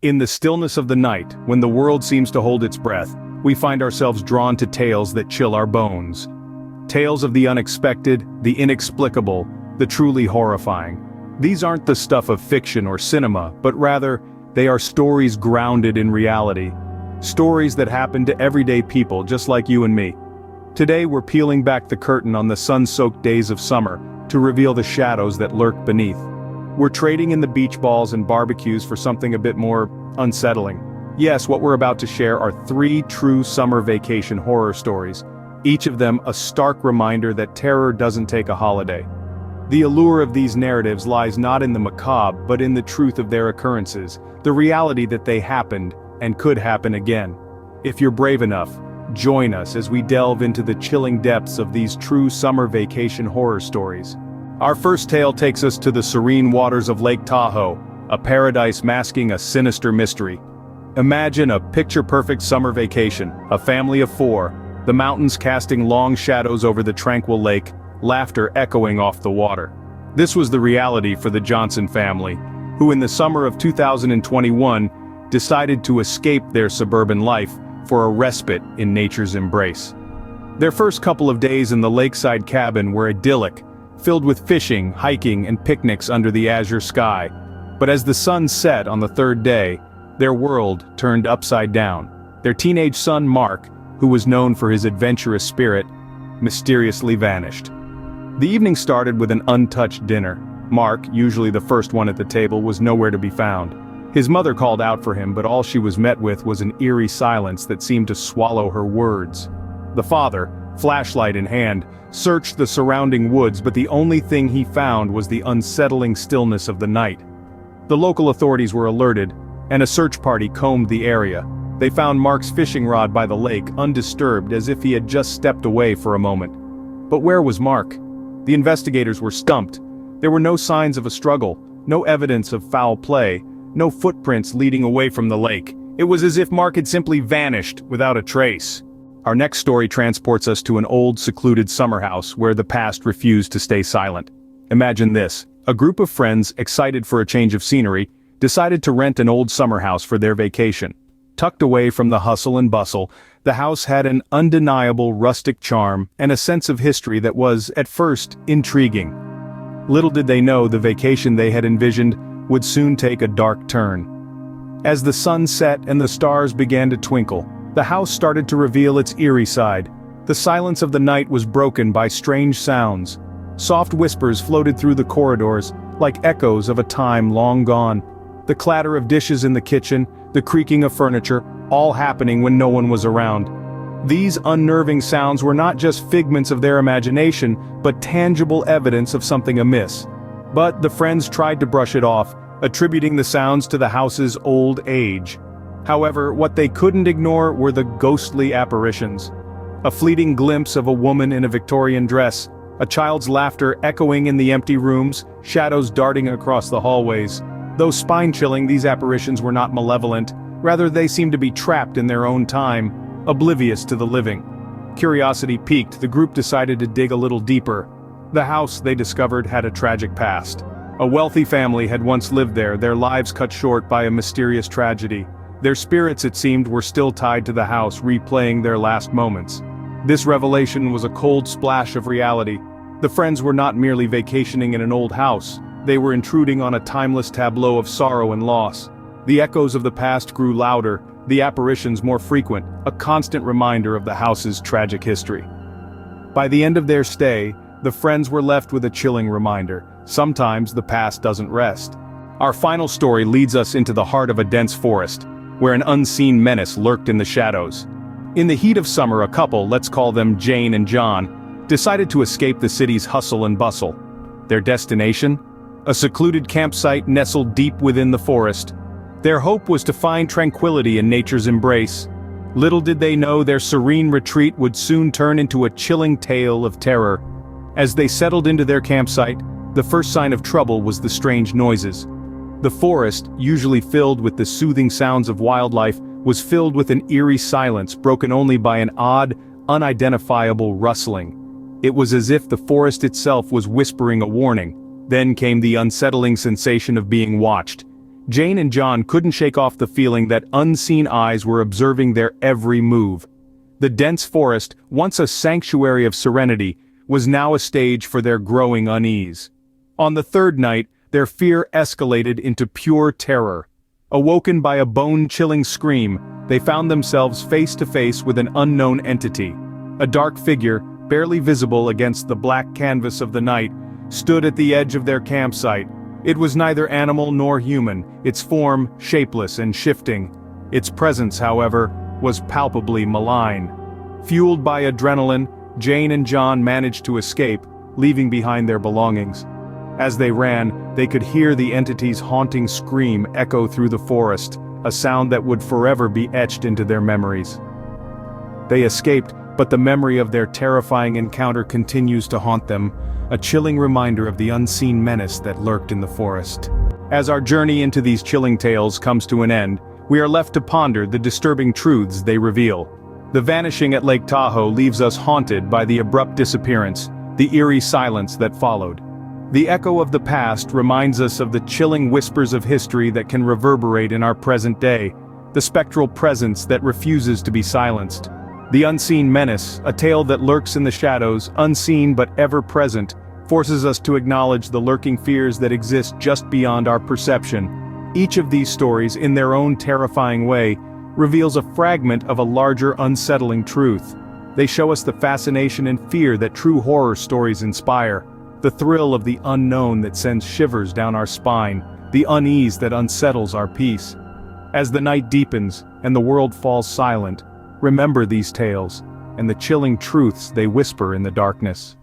In the stillness of the night, when the world seems to hold its breath, we find ourselves drawn to tales that chill our bones. Tales of the unexpected, the inexplicable, the truly horrifying. These aren't the stuff of fiction or cinema, but rather, they are stories grounded in reality. Stories that happen to everyday people just like you and me. Today we're peeling back the curtain on the sun-soaked days of summer to reveal the shadows that lurk beneath. We're trading in the beach balls and barbecues for something a bit more unsettling. Yes, what we're about to share are 3 true summer vacation horror stories, each of them a stark reminder that terror doesn't take a holiday. The allure of these narratives lies not in the macabre but in the truth of their occurrences, the reality that they happened and could happen again. If you're brave enough, join us as we delve into the chilling depths of these true summer vacation horror stories. Our first tale takes us to the serene waters of Lake Tahoe, a paradise masking a sinister mystery. Imagine a picture-perfect summer vacation, a family of 4, the mountains casting long shadows over the tranquil lake, laughter echoing off the water. This was the reality for the Johnson family, who in the summer of 2021 decided to escape their suburban life for a respite in nature's embrace. Their first couple of days in the lakeside cabin were idyllic, filled with fishing, hiking, and picnics under the azure sky. But as the sun set on the 3rd day, their world turned upside down. Their teenage son Mark, who was known for his adventurous spirit, mysteriously vanished. The evening started with an untouched dinner. Mark, usually the first one at the table, was nowhere to be found. His mother called out for him, but all she was met with was an eerie silence that seemed to swallow her words. The father, flashlight in hand, searched the surrounding woods, but the only thing he found was the unsettling stillness of the night. The local authorities were alerted, and a search party combed the area. They found Mark's fishing rod by the lake, undisturbed, as if he had just stepped away for a moment. But where was Mark? The investigators were stumped. There were no signs of a struggle, no evidence of foul play, no footprints leading away from the lake. It was as if Mark had simply vanished without a trace. Our next story transports us to an old, secluded summer house where the past refused to stay silent. Imagine this: a group of friends, excited for a change of scenery, decided to rent an old summer house for their vacation. Tucked away from the hustle and bustle, the house had an undeniable rustic charm and a sense of history that was, at first, intriguing. Little did they know the vacation they had envisioned would soon take a dark turn. As the sun set and the stars began to twinkle, the house started to reveal its eerie side. The silence of the night was broken by strange sounds. Soft whispers floated through the corridors, like echoes of a time long gone. The clatter of dishes in the kitchen, the creaking of furniture, all happening when no one was around. These unnerving sounds were not just figments of their imagination, but tangible evidence of something amiss. But the friends tried to brush it off, attributing the sounds to the house's old age. However, what they couldn't ignore were the ghostly apparitions. A fleeting glimpse of a woman in a Victorian dress, a child's laughter echoing in the empty rooms, shadows darting across the hallways. Though spine-chilling, these apparitions were not malevolent, rather they seemed to be trapped in their own time, oblivious to the living. Curiosity piqued, the group decided to dig a little deeper. The house, they discovered, had a tragic past. A wealthy family had once lived there, their lives cut short by a mysterious tragedy. Their spirits, it seemed, were still tied to the house, replaying their last moments. This revelation was a cold splash of reality. The friends were not merely vacationing in an old house, they were intruding on a timeless tableau of sorrow and loss. The echoes of the past grew louder, the apparitions more frequent, a constant reminder of the house's tragic history. By the end of their stay, the friends were left with a chilling reminder: sometimes the past doesn't rest. Our final story leads us into the heart of a dense forest, where an unseen menace lurked in the shadows. In the heat of summer, a couple, let's call them Jane and John, decided to escape the city's hustle and bustle. Their destination? A secluded campsite nestled deep within the forest. Their hope was to find tranquility in nature's embrace. Little did they know their serene retreat would soon turn into a chilling tale of terror. As they settled into their campsite, the first sign of trouble was the strange noises. The forest, usually filled with the soothing sounds of wildlife, was filled with an eerie silence broken only by an odd, unidentifiable rustling. It was as if the forest itself was whispering a warning. Then came the unsettling sensation of being watched. Jane and John couldn't shake off the feeling that unseen eyes were observing their every move. The dense forest, once a sanctuary of serenity, was now a stage for their growing unease. On the third night, their fear escalated into pure terror. Awoken by a bone-chilling scream, they found themselves face to face with an unknown entity. A dark figure, barely visible against the black canvas of the night, stood at the edge of their campsite. It was neither animal nor human, its form shapeless and shifting. Its presence, however, was palpably malign. Fueled by adrenaline, Jane and John managed to escape, leaving behind their belongings. As they ran, they could hear the entity's haunting scream echo through the forest, a sound that would forever be etched into their memories. They escaped, but the memory of their terrifying encounter continues to haunt them, a chilling reminder of the unseen menace that lurked in the forest. As our journey into these chilling tales comes to an end, we are left to ponder the disturbing truths they reveal. The vanishing at Lake Tahoe leaves us haunted by the abrupt disappearance, the eerie silence that followed. The echo of the past reminds us of the chilling whispers of history that can reverberate in our present day, the spectral presence that refuses to be silenced. The Unseen Menace, a tale that lurks in the shadows, unseen but ever present, forces us to acknowledge the lurking fears that exist just beyond our perception. Each of these stories, in their own terrifying way, reveals a fragment of a larger unsettling truth. They show us the fascination and fear that true horror stories inspire, the thrill of the unknown that sends shivers down our spine, the unease that unsettles our peace. As the night deepens and the world falls silent, remember these tales, and the chilling truths they whisper in the darkness.